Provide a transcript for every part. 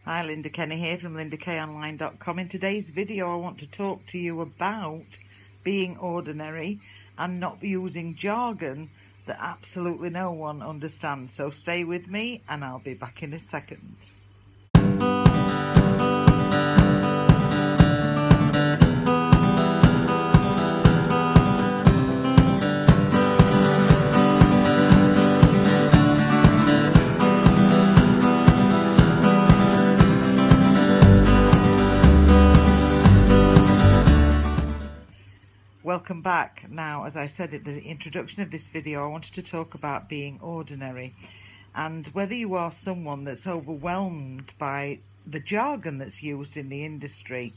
Hi, Linda Kenny here from Lyndakonline.com. In today's video I want to talk to you about being ordinary and not using jargon that absolutely no one understands. So stay with me and I'll be back in a second. Welcome back. Now, as I said at the introduction of this video, I wanted to talk about being ordinary and whether you are someone that's overwhelmed by the jargon that's used in the industry.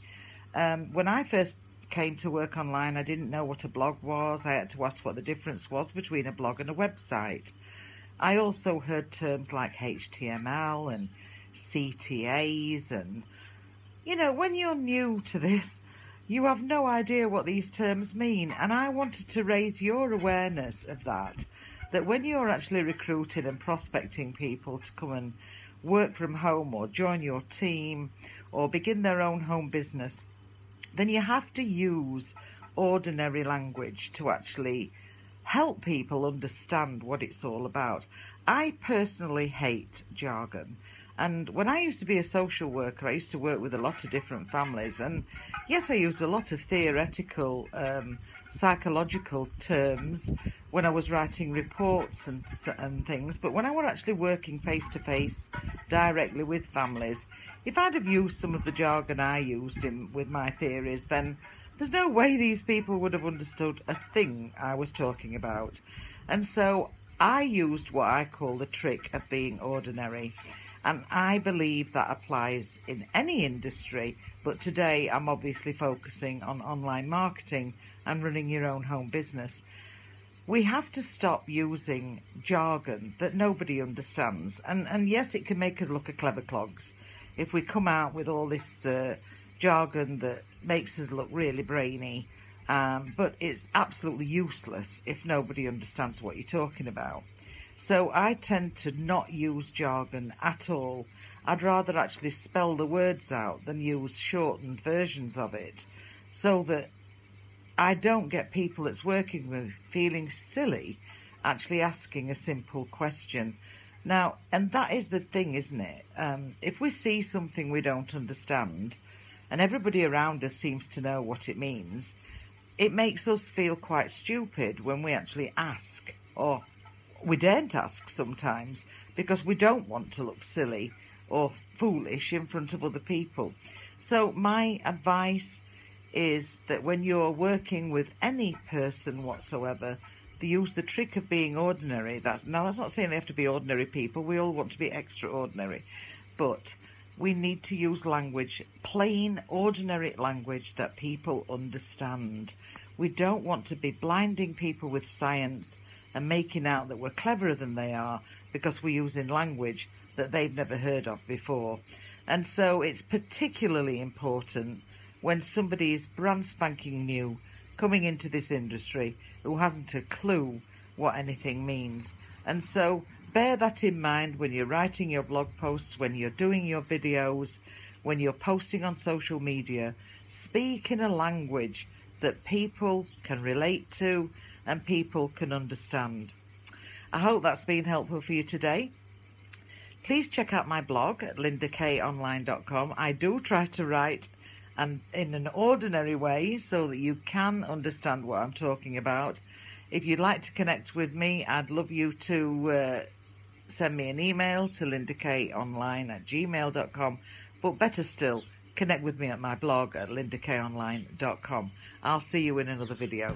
When I first came to work online, I didn't know what a blog was. I had to ask what the difference was between a blog and a website. I also heard terms like HTML and CTAs, and you know, when you're new to this, you have no idea what these terms mean, and I wanted to raise your awareness of that when you're actually recruiting and prospecting people to come and work from home or join your team or begin their own home business, then you have to use ordinary language to actually help people understand what it's all about. I personally hate jargon. And when I used to be a social worker, I used to work with a lot of different families. And yes, I used a lot of theoretical, psychological terms when I was writing reports and things. But when I was actually working face-to-face directly with families, if I'd have used some of the jargon I used with my theories, then there's no way these people would have understood a thing I was talking about. And so I used what I call the trick of being ordinary. And I believe that applies in any industry, but today I'm obviously focusing on online marketing and running your own home business. We have to stop using jargon that nobody understands. And yes, it can make us look a clever clogs if we come out with all this jargon that makes us look really brainy, but it's absolutely useless if nobody understands what you're talking about. So I tend to not use jargon at all. I'd rather actually spell the words out than use shortened versions of it, so that I don't get people that's working with feeling silly actually asking a simple question. Now, and that is the thing, isn't it? If we see something we don't understand and everybody around us seems to know what it means, it makes us feel quite stupid when we actually ask, or we daren't ask sometimes, because we don't want to look silly or foolish in front of other people. So my advice is that when you're working with any person whatsoever, they use the trick of being ordinary. That's not saying they have to be ordinary people. We all want to be extraordinary. But we need to use language, plain, ordinary language that people understand. We don't want to be blinding people with science and making out that we're cleverer than they are because we're using language that they've never heard of before. And so it's particularly important when somebody is brand spanking new coming into this industry who hasn't a clue what anything means. And so bear that in mind when you're writing your blog posts, when you're doing your videos, when you're posting on social media. Speak in a language that people can relate to and people can understand. I hope that's been helpful for you today. Please check out my blog at Lyndakonline.com. I do try to write in an ordinary way so that you can understand what I'm talking about. If you'd like to connect with me, I'd love you to send me an email to lyndakonline@gmail.com. But better still, connect with me at my blog at Lyndakonline.com. I'll see you in another video.